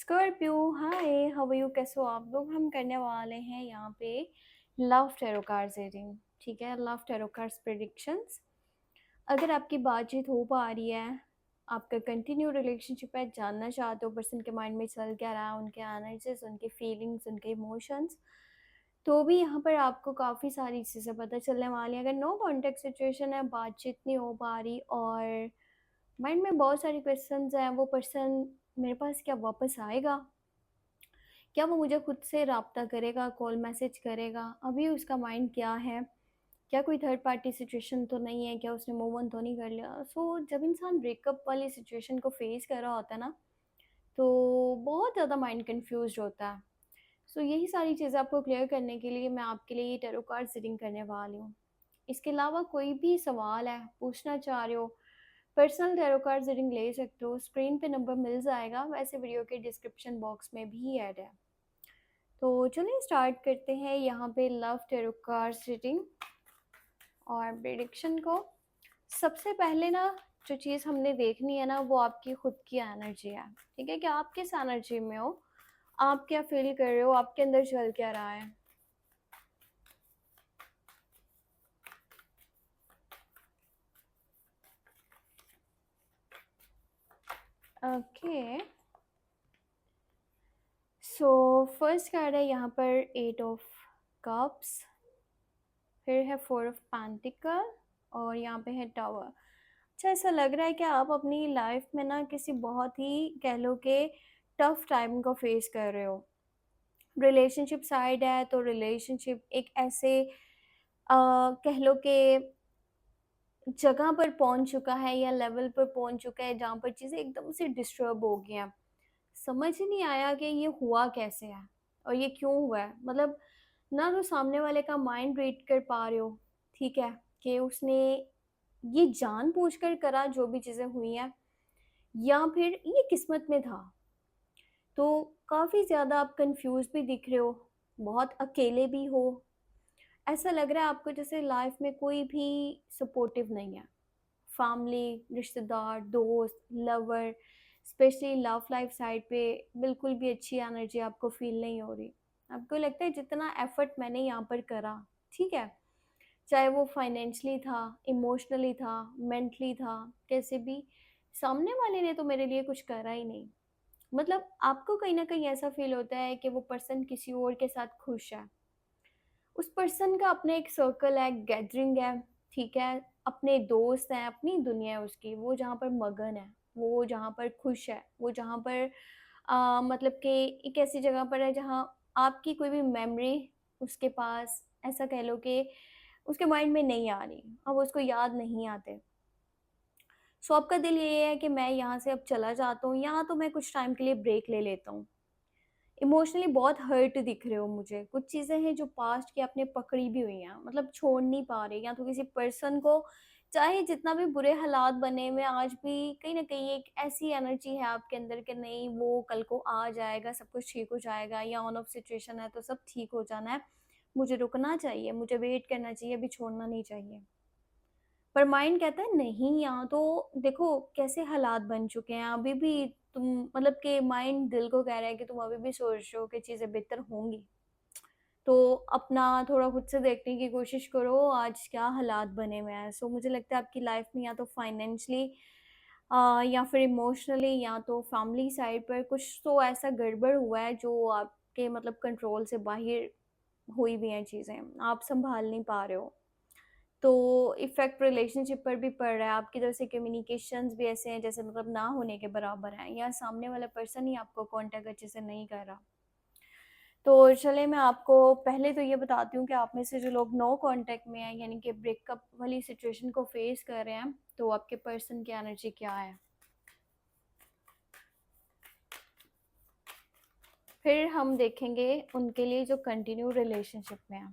Scorpio, hi, how are you? कैसे हो आप लोग? हम करने वाले हैं यहाँ पे लव टैरो कार्ड्स रीडिंग। ठीक है, लव टैरो कार्ड्स प्रेडिक्शंस। अगर आपकी बातचीत हो पा रही है, आपका कंटिन्यू रिलेशनशिप है, जानना चाहते हो पर्सन के माइंड में चल क्या रहा है, उनके एनर्जीज, उनके फीलिंग्स, उनके इमोशंस, तो भी यहाँ पर आपको काफ़ी सारी चीज़ें पता चलने वाली हैं। अगर नो कॉन्टेक्ट सिचुएशन है, बातचीत नहीं हो पा रही और माइंड में बहुत सारे क्वेश्चंस हैं, वो पर्सन मेरे पास क्या वापस आएगा? क्या वो मुझे खुद से राब्ता करेगा, कॉल मैसेज करेगा? अभी उसका माइंड क्या है? क्या कोई थर्ड पार्टी सिचुएशन तो नहीं है? क्या उसने मूव ऑन तो नहीं कर लिया? सो जब इंसान ब्रेकअप वाली सिचुएशन को फेस कर रहा होता है ना, तो बहुत ज़्यादा माइंड कन्फ्यूज़्ड होता है। सो यही सारी चीज़ें आपको क्लियर करने के लिए मैं आपके लिए ये टैरो कार्ड्स रीडिंग करने वाली हूँ। इसके अलावा कोई भी सवाल है, पूछना चाह रहे हो, पर्सनल टैरो कार्ड्स रीडिंग ले सकते हो। स्क्रीन पे नंबर मिल जाएगा, वैसे वीडियो के डिस्क्रिप्शन बॉक्स में भी ऐड है। तो चलिए स्टार्ट करते हैं यहाँ पे लव टैरो कार्ड्स रीडिंग और प्रेडिक्शन को। सबसे पहले ना, जो चीज़ हमने देखनी है ना, वो आपकी खुद की एनर्जी है। ठीक है, कि आप किस एनर्जी में हो, आप क्या फील कर रहे हो, आपके अंदर चल क्या रहा है। ओके, सो फर्स्ट कार्ड है यहाँ पर एट ऑफ कप्स, फिर है फोर ऑफ पेंटिकल और यहाँ पे है टावर। अच्छा, ऐसा लग रहा है कि आप अपनी लाइफ में ना किसी बहुत ही कह लो कि टफ टाइम को फेस कर रहे हो। रिलेशनशिप साइड है तो रिलेशनशिप एक ऐसे कह लो कि जगह पर पहुंच चुका है या लेवल पर पहुंच चुका है जहाँ पर चीज़ें एकदम से डिस्टर्ब हो गई हैं। समझ ही नहीं आया कि ये हुआ कैसे है और ये क्यों हुआ है। मतलब ना तो सामने वाले का माइंड रीड कर पा रहे हो, ठीक है, कि उसने ये जानबूझकर करा जो भी चीज़ें हुई हैं, या फिर ये किस्मत में था। तो काफ़ी ज़्यादा आप कंफ्यूज भी दिख रहे हो, बहुत अकेले भी हो। ऐसा लग रहा है आपको जैसे लाइफ में कोई भी सपोर्टिव नहीं है। फैमिली, रिश्तेदार, दोस्त, lover, specially love life side पे बिल्कुल भी अच्छी एनर्जी आपको फील नहीं हो रही। आपको लगता है जितना एफर्ट मैंने यहाँ पर करा, ठीक है, चाहे वो फाइनेंशियली था, इमोशनली था, मेंटली था, कैसे भी, सामने वाले ने तो मेरे लिए कुछ करा ही नहीं। मतलब आपको कहीं ना कहीं ऐसा फील होता है कि वो पर्सन किसी और के साथ खुश है। उस पर्सन का अपना एक सर्कल है, गैदरिंग है, ठीक है, अपने दोस्त हैं, अपनी दुनिया है उसकी, वो जहाँ पर मगन है, वो जहाँ पर खुश है, वो जहाँ पर मतलब कि एक ऐसी जगह पर है जहाँ आपकी कोई भी मेमोरी उसके पास, ऐसा कह लो कि उसके माइंड में नहीं आ रही, अब उसको याद नहीं आते। सो आपका दिल ये है कि मैं यहाँ से अब चला जाता हूँ, यहाँ तो मैं कुछ टाइम के लिए ब्रेक ले लेता हूँ। इमोशनली बहुत हर्ट दिख रहे हो मुझे। कुछ चीज़ें हैं जो पास्ट की आपने पकड़ी भी हुई हैं, मतलब छोड़ नहीं पा रहे, या तो किसी पर्सन को, चाहे जितना भी बुरे हालात बने हुए, आज भी कहीं न कहीं एक ऐसी एनर्जी है आपके अंदर कि नहीं, वो कल को आ जाएगा, सब कुछ ठीक हो जाएगा, या ऑन ऑफ सिचुएशन है तो सब ठीक हो जाना है। मुझे रुकना चाहिए, मुझे वेट करना चाहिए, अभी छोड़ना नहीं चाहिए। पर माइंड कहता है नहीं, यहाँ तो देखो कैसे हालात बन चुके हैं, अभी भी तुम, मतलब कि माइंड दिल को कह रहा है कि तुम अभी भी सोच रहे हो कि चीज़ें बेहतर होंगी। तो अपना थोड़ा खुद से देखने की कोशिश करो, आज क्या हालात बने हुए हैं। सो मुझे लगता है आपकी लाइफ में या तो फाइनेंशियली या फिर इमोशनली या तो फैमिली साइड पर कुछ तो ऐसा गड़बड़ हुआ है जो आपके मतलब कंट्रोल से बाहर हुई हुई हैं चीज़ें, आप संभाल नहीं पा रहे हो। तो इफ़ेक्ट रिलेशनशिप पर भी पड़ रहा है, आपकी तरफ से कम्युनिकेशंस भी ऐसे हैं जैसे मतलब ना होने के बराबर हैं, या सामने वाला पर्सन ही आपको कांटेक्ट अच्छे से नहीं कर रहा। तो चलिए मैं आपको पहले तो ये बताती हूँ कि आप में से जो लोग नो कांटेक्ट में हैं, यानी कि ब्रेकअप वाली सिचुएशन को फेस कर रहे हैं, तो आपके पर्सन की एनर्जी क्या है। फिर हम देखेंगे उनके लिए जो कंटिन्यू रिलेशनशिप में है।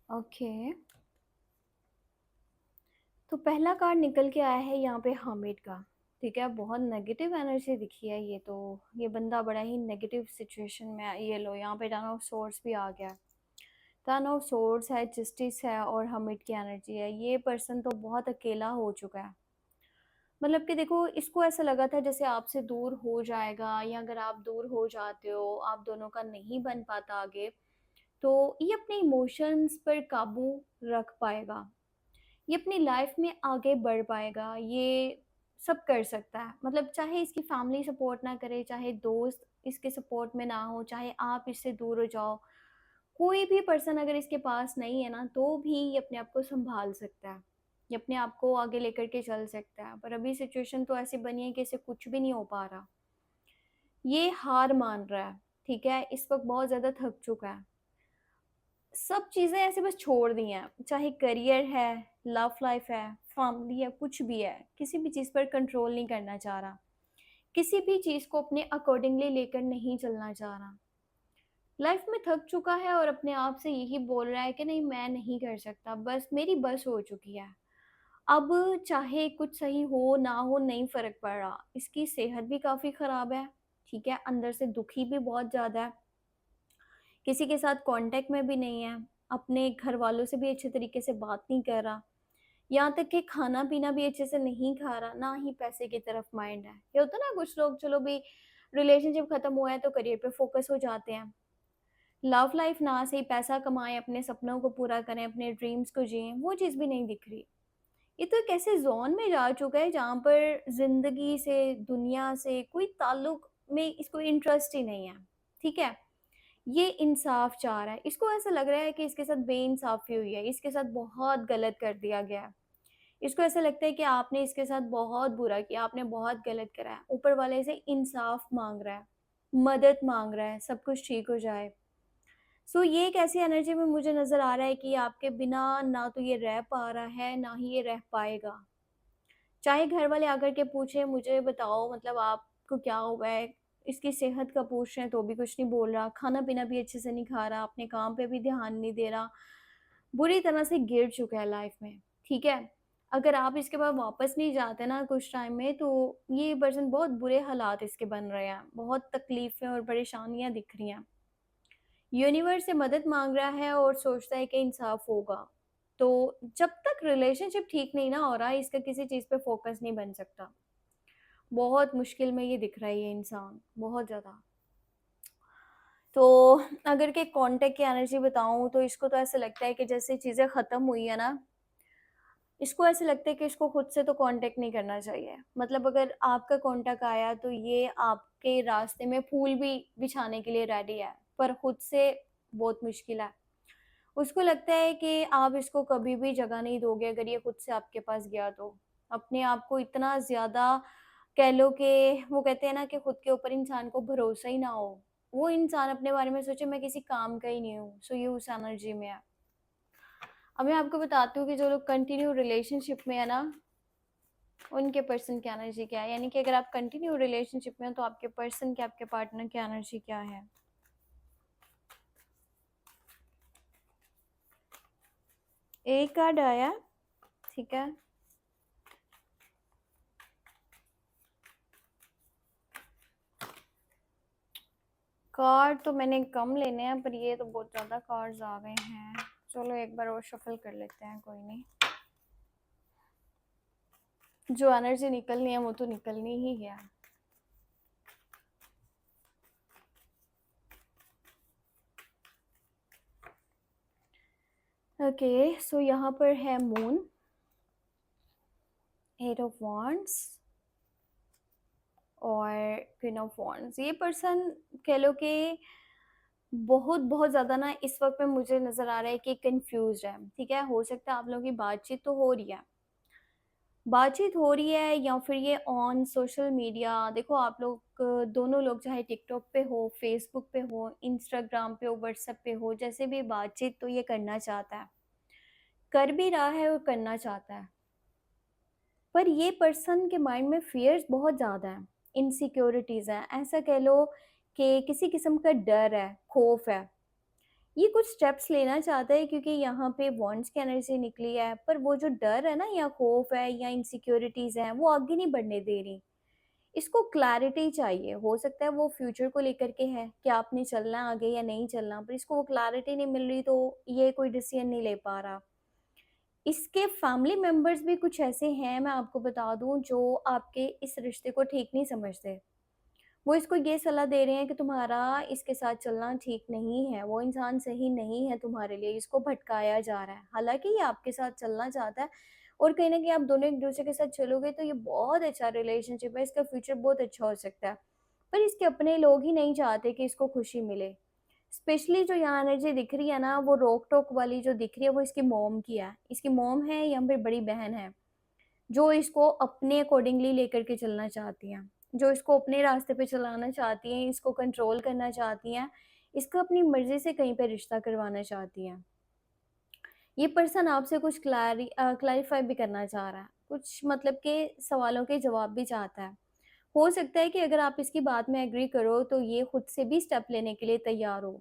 ओके, तो पहला कार्ड निकल के आया है यहाँ पे हर्मिट का। ठीक है, बहुत नेगेटिव एनर्जी दिखी है ये तो। ये बंदा बड़ा ही नेगेटिव सिचुएशन में है। ये लो, यहाँ पे टर्न ऑफ सोर्स भी आ गया। टर्न ऑफ सोर्स है, जस्टिस है और हमिट की एनर्जी है। ये पर्सन तो बहुत अकेला हो चुका है। मतलब कि देखो, इसको ऐसा लगा था जैसे आपसे दूर हो जाएगा, या अगर आप दूर हो जाते हो, आप दोनों का नहीं बन पाता आगे, तो ये अपने इमोशंस पर काबू रख पाएगा। ये अपनी लाइफ में आगे बढ़ पाएगा। ये सब कर सकता है। मतलब चाहे इसकी फैमिली सपोर्ट ना करे, चाहे दोस्त इसके सपोर्ट में ना हो, चाहे आप इससे दूर हो जाओ, कोई भी पर्सन अगर इसके पास नहीं है ना, तो भी ये अपने आप को संभाल सकता है। ये अपने आप को आगे लेकर के चल सकता है। पर अभी सिचुएशन तो ऐसी बनी है कि इसे कुछ भी नहीं हो पा रहा। ये हार मान रहा है। ठीक है, इस वक्त बहुत ज़्यादा थक चुका है। सब चीज़ें ऐसे बस छोड़ दी हैं, चाहे करियर है, लव लाइफ है, फैमिली है, कुछ भी है। किसी भी चीज़ पर कंट्रोल नहीं करना चाह रहा। किसी भी चीज़ को अपने अकॉर्डिंगली लेकर नहीं चलना चाह रहा। लाइफ में थक चुका है और अपने आप से यही बोल रहा है कि नहीं, मैं नहीं कर सकता, बस मेरी बस हो चुकी है। अब चाहे कुछ सही हो ना हो, नहीं फ़र्क पड़ रहा। इसकी सेहत भी काफ़ी ख़राब है। ठीक है, अंदर से दुखी भी बहुत ज़्यादा है। किसी के साथ कांटेक्ट में भी नहीं है। अपने घर वालों से भी अच्छे तरीके से बात नहीं कर रहा। यहाँ तक कि खाना-पीना भी अच्छे से नहीं खा रहा, ना ही पैसे की तरफ माइंड है। ये होता है ना, कुछ लोग चलो भी रिलेशनशिप खत्म हुआ है तो करियर पे फोकस हो जाते हैं। लव लाइफ ना सही, पैसा कमाएँ, अपने सपनों को पूरा करें, अपने ड्रीम्स को जिएँ, वो चीज़ भी नहीं दिख रही। ये तो एक ऐसे ज़ोन में जा चुका है जहाँ पर ज़िंदगी से, दुनिया से कोई ताल्लुक में इसको इंटरेस्ट ही नहीं है। ठीक है? ये इंसाफ चाह रहा है। इसको ऐसा लग रहा है कि इसके साथ बेइंसाफ़ी हुई है, इसके साथ बहुत गलत कर दिया गया है। इसको ऐसा लगता है कि आपने इसके साथ बहुत बुरा किया, आपने बहुत गलत करा है। ऊपर वाले से इंसाफ माँग रहा है, मदद माँग रहा है, सब कुछ ठीक हो जाए। सो ये एक ऐसी एनर्जी में मुझे नज़र आ रहा है कि आपके बिना ना तो ये रह पा रहा है, ना ही ये रह पाएगा। चाहे घर वाले आकर के पूछें, मुझे बताओ मतलब आपको क्या हुआ है? इसकी सेहत का पूछ रहे हैं तो भी कुछ नहीं बोल रहा, खाना-पीना भी अच्छे से नहीं खा रहा, अपने काम पे भी ध्यान नहीं दे रहा। बुरी तरह से गिर चुका है लाइफ में, ठीक है? अगर आप इसके बाद वापस नहीं जाते ना कुछ टाइम में, तो ये पर्सन बहुत बुरे हालात इसके बन रहे हैं, बहुत तकलीफ़ें और परेशानियाँ दिख रही हैं। यूनिवर्स से मदद माँग रहा है और सोचता है कि इंसाफ होगा। तो जब तक रिलेशनशिप ठीक नहीं ना हो रहा, इसका किसी चीज़ पे फ़ोकस नहीं बन सकता। बहुत मुश्किल में ये दिख रहा है ये इंसान, बहुत ज़्यादा। तो अगर कि कॉन्टैक्ट की एनर्जी बताऊँ तो इसको तो ऐसा लगता है कि जैसे चीज़ें ख़त्म हुई है ना, इसको ऐसा लगता है कि इसको खुद से तो कॉन्टैक्ट नहीं करना चाहिए। मतलब अगर आपका कॉन्टैक्ट आया तो ये आपके रास्ते में फूल भी बिछाने के लिए रेडी है, पर खुद से बहुत मुश्किल है। उसको लगता है कि आप इसको कभी भी जगह नहीं दोगे अगर ये खुद से आपके पास गया तो। अपने आप को इतना ज़्यादा कह लो कि वो कहते हैं ना कि खुद के ऊपर इंसान को भरोसा ही ना हो। वो इंसान अपने बारे में सोचे मैं किसी काम का ही नहीं हूँ। सो ये उस एनर्जी में है। अब मैं आपको बताती हूँ कि जो लोग कंटिन्यू रिलेशनशिप में है ना, उनके पर्सन की एनर्जी क्या है। यानी कि अगर आप कंटिन्यू रिलेशनशिप में हो तो आपके पर्सन की, आपके पार्टनर की एनर्जी क्या है। एक कार्ड आया, ठीक है। कार्ड तो मैंने कम लेने हैं, पर ये तो बहुत ज़्यादा कार्ड्स आ गए हैं। चलो एक बार और शफल कर लेते हैं, कोई नहीं। जो एनर्जी निकलनी है वो तो निकलनी ही है। ओके, सो यहाँ पर है मून, एट ऑफ वॉन्ड्स और क्वीन ऑफ वॉन्ड्स। ये पर्सन कह लो कि बहुत बहुत ज़्यादा ना इस वक्त में मुझे नज़र आ रहा है कि कंफ्यूज है। ठीक है, हो सकता है आप लोगों की बातचीत तो हो रही है, या फिर ये ऑन सोशल मीडिया। देखो आप लोग दोनों लोग चाहे टिकटॉक पे हो, फेसबुक पे हो, इंस्टाग्राम पे हो, व्हाट्सएप पे हो, जैसे भी बातचीत तो ये करना चाहता है, कर भी रहा है और करना चाहता है। पर ये पर्सन के माइंड में फियर्स बहुत ज़्यादा हैं, इनसिक्योरिटीज़ हैं, ऐसा कह लो कि किसी किस्म का डर है, खौफ है। ये कुछ स्टेप्स लेना चाहता है क्योंकि यहाँ पे वॉन्ड्स की एनर्जी निकली है, पर वो जो डर है ना, या खौफ है या इनसिक्योरिटीज़ हैं, वो आगे नहीं बढ़ने दे रही। इसको क्लैरिटी चाहिए। हो सकता है वो फ्यूचर को लेकर के है कि आपने चलना है आगे या नहीं चलना, पर इसको वो क्लैरिटी नहीं मिल रही तो ये कोई डिसीजन नहीं ले पा रहा। इसके फैमिली मेंबर्स भी कुछ ऐसे हैं, मैं आपको बता दूँ, जो आपके इस रिश्ते को ठीक नहीं समझते। वो इसको ये सलाह दे रहे हैं कि तुम्हारा इसके साथ चलना ठीक नहीं है, वो इंसान सही नहीं है तुम्हारे लिए, इसको भटकाया जा रहा है। हालाँकि ये आपके साथ चलना चाहता है और कहीं न कहीं आप दोनों एक-दूसरे के साथ चलोगे तो ये बहुत अच्छा रिलेशनशिप है, इसका फ्यूचर बहुत अच्छा हो सकता है। पर इसके अपने लोग ही नहीं चाहते कि इसको खुशी मिले। स्पेशली जो यहाँ एनर्जी दिख रही है ना, वो रोक-टोक वाली जो दिख रही है, वो इसकी मॉम की है। इसकी मॉम है या फिर बड़ी बहन है। जो इसको अपने अकॉर्डिंगली लेकर के चलना चाहती हैं, जो इसको अपने रास्ते पे चलाना चाहती हैं, इसको कंट्रोल करना चाहती हैं, इसको अपनी मर्ज़ी से कहीं पे रिश्ता करवाना चाहती हैं। ये पर्सन आपसे कुछ क्लैरिफ़ाई भी करना चाह रहा है, कुछ मतलब के सवालों के जवाब भी चाहता है। हो सकता है कि अगर आप इसकी बात में एग्री करो, तो ये खुद से भी स्टेप लेने के लिए तैयार हो।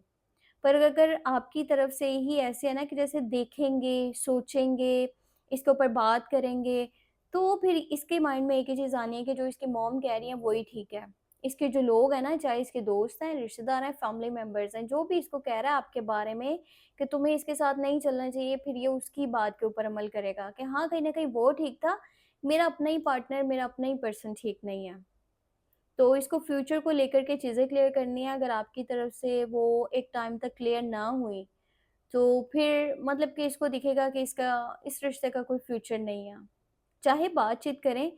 पर अगर आपकी तरफ से ही ऐसे है ना कि जैसे देखेंगे, सोचेंगे, इसके ऊपर बात करेंगे, तो फिर इसके माइंड में एक ही चीज़ आनी है कि जो इसकी मॉम कह रही हैं वही ठीक है। इसके जो लोग हैं ना, चाहे इसके दोस्त हैं, रिश्तेदार हैं, फैमिली मेंबर्स हैं, जो भी इसको कह रहा है आपके बारे में कि तुम्हें इसके साथ नहीं चलना चाहिए, फिर ये उसकी बात के ऊपर अमल करेगा कि हाँ, कहीं न कहीं वो ठीक था, मेरा अपना ही पार्टनर, मेरा अपना ही पर्सन ठीक नहीं है। तो इसको फ्यूचर को लेकर के चीज़ें क्लियर करनी है, अगर आपकी तरफ से वो एक टाइम तक क्लियर ना हुई, तो फिर मतलब कि इसको दिखेगा कि इसका इस रिश्ते का कोई फ्यूचर नहीं है। चाहे बातचीत करें,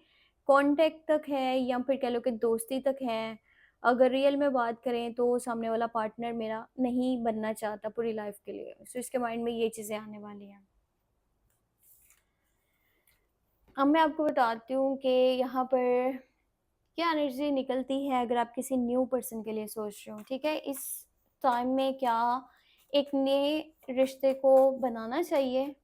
कॉन्टैक्ट तक है या फिर कह लो कि दोस्ती तक है। अगर रियल में बात करें तो सामने वाला पार्टनर मेरा नहीं बनना चाहता पूरी लाइफ़ के लिए। सो इसके माइंड में ये चीज़ें आने वाली हैं। अब मैं आपको बताती हूँ कि यहाँ पर क्या एनर्जी निकलती है अगर आप किसी न्यू पर्सन के लिए सोच रहे हो, ठीक है? इस टाइम में क्या एक नए रिश्ते को बनाना चाहिए,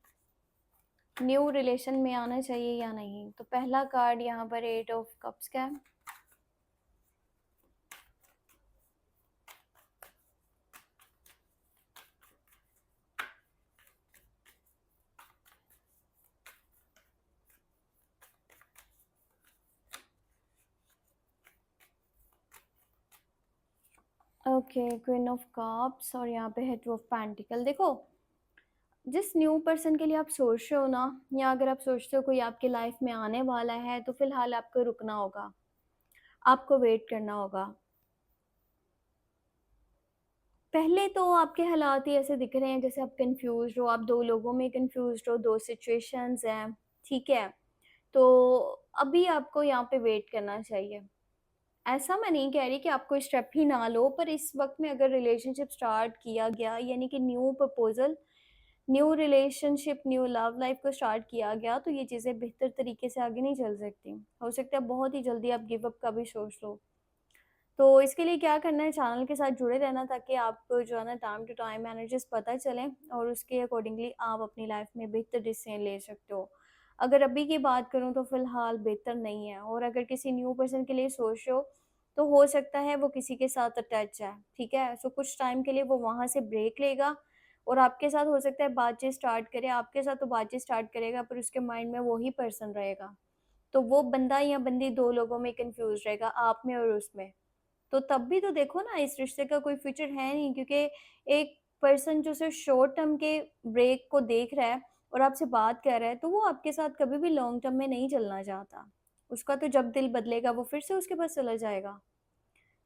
न्यू रिलेशन में आना चाहिए या नहीं? तो पहला कार्ड यहाँ पर 8 ऑफ कप्स का है। ओके, क्वीन ऑफ कप्स और यहाँ पे है 2 ऑफ पेंटिकल। देखो, जिस न्यू पर्सन के लिए आप सोच रहे हो ना, या अगर आप सोचते हो कोई आपकी लाइफ में आने वाला है, तो फिलहाल आपको रुकना होगा, आपको वेट करना होगा। पहले तो आपके हालात ही ऐसे दिख रहे हैं जैसे आप कन्फ्यूज़्ड हो, आप 2 लोगों में कन्फ्यूज़्ड हो, 2 सिचुएशंस हैं, ठीक है? तो अभी आपको यहाँ पे वेट करना चाहिए। ऐसा मैं नहीं कह रही कि आप कोई स्टेप ही ना लो, पर इस वक़्त में अगर रिलेशनशिप स्टार्ट किया गया, यानी कि new proposal, new relationship, new love life को स्टार्ट किया गया, तो ये चीज़ें बेहतर तरीके से आगे नहीं चल सकती। हो सकता है बहुत ही जल्दी आप गिव अप का भी सोच लो। तो इसके लिए क्या करना है, चैनल के साथ जुड़े रहना, ताकि आपको जो है ना टाइम टू टाइम एनर्जीज़ पता चलें और उसके अकॉर्डिंगली आप अपनी लाइफ में बेहतर डिसीजन ले सकते हो। अगर अभी की बात करूँ तो फ़िलहाल बेहतर नहीं है, और अगर किसी न्यू पर्सन के लिए सोच रहे हो, तो हो सकता है वो किसी के साथ अटैच है, ठीक है? सो कुछ टाइम के लिए वो वहाँ से ब्रेक लेगा और आपके साथ हो सकता है बातचीत स्टार्ट करे, आपके साथ तो बातचीत स्टार्ट करेगा, पर उसके माइंड में वही पर्सन रहेगा। तो वो बंदा या बंदी 2 लोगों में कन्फ्यूज़ रहेगा, आप में और उसमें। तो तब भी तो देखो ना, इस रिश्ते का कोई फ्यूचर है नहीं, क्योंकि एक पर्सन जो सिर्फ शॉर्ट टर्म के ब्रेक को देख रहा है और आपसे बात कर रहा है, तो वो आपके साथ कभी भी लॉन्ग टर्म में नहीं चलना चाहता। उसका तो जब दिल बदलेगा वो फिर से उसके पास चला जाएगा।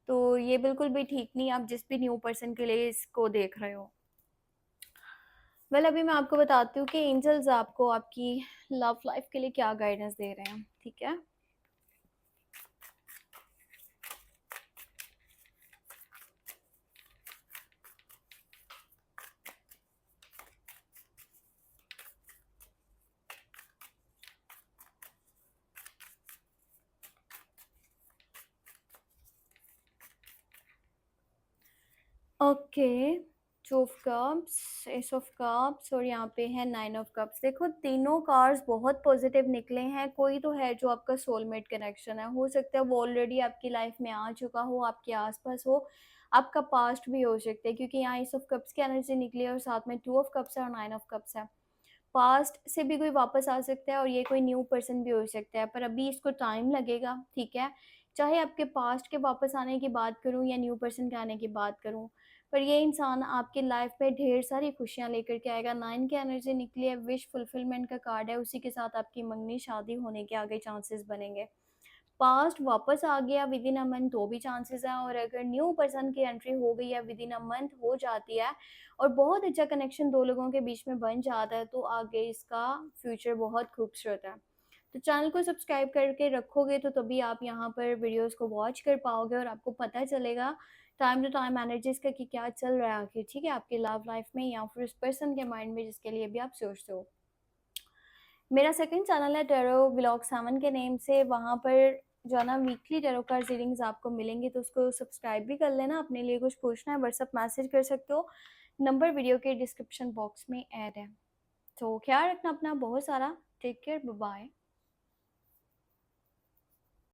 तो ये बिल्कुल भी ठीक नहीं है, आप जिस भी न्यू पर्सन के लिए इसको देख रहे हो। वेल, अभी मैं आपको बताती हूँ कि एंजल्स आपको आपकी लव लाइफ के लिए क्या गाइडेंस दे रहे हैं, ठीक है? Okay, 2 of cups, S of cups और यहाँ पे है 9 ऑफ कप्स। देखो, तीनों कार्ड्स बहुत पॉजिटिव निकले हैं। कोई तो है जो आपका सोलमेट कनेक्शन है। हो सकता है वो ऑलरेडी आपकी लाइफ में आ चुका हो, आपके आसपास हो, आपका पास्ट भी हो सकता है, क्योंकि यहाँ एस ऑफ कप्स की एनर्जी निकली है और साथ में 2 ऑफ कप्स है और 9 ऑफ कप्स है। पास्ट से भी कोई वापस आ सकता है और ये कोई न्यू पर्सन भी हो सकता है, पर अभी इसको टाइम लगेगा, ठीक है? चाहे आपके पास्ट के वापस आने की बात करूँ या न्यू पर्सन के आने की बात करूँ, पर ये इंसान आपकी लाइफ में ढेर सारी खुशियाँ लेकर के आएगा। 9 की एनर्जी निकली है, विश फुलफिलमेंट का कार्ड है, उसी के साथ आपकी मंगनी शादी होने के आगे चांसेस बनेंगे। पास्ट वापस आ गया विद इन अ मंथ तो भी चांसेस हैं, और अगर न्यू पर्सन की एंट्री हो गई है विद इन अ मंथ हो जाती है और बहुत अच्छा कनेक्शन 2 लोगों के बीच में बन जाता है, तो आगे इसका फ्यूचर बहुत खूबसूरत है। तो चैनल को सब्सक्राइब करके रखोगे तो तभी आप यहाँ पर वीडियोस को वॉच कर पाओगे और आपको पता चलेगा टाइम टू टाइम एनर्जीज का कि क्या चल रहा है आखिर, ठीक है, आपकी लव लाइफ में या फिर उस पर्सन के माइंड में जिसके लिए भी आप सोचते हो। मेरा सेकंड चैनल है टेरो व्लॉग 7 के नेम से, वहाँ पर जो है ना वीकली टेरो कार्ड रीडिंग्स आपको मिलेंगी, तो उसको सब्सक्राइब भी कर लेना। अपने लिए कुछ पूछना है व्हाट्सअप मैसेज कर सकते हो, नंबर वीडियो के डिस्क्रिप्शन बॉक्स में ऐड है। तो ख्याल रखना अपना बहुत सारा। Take care, bye bye.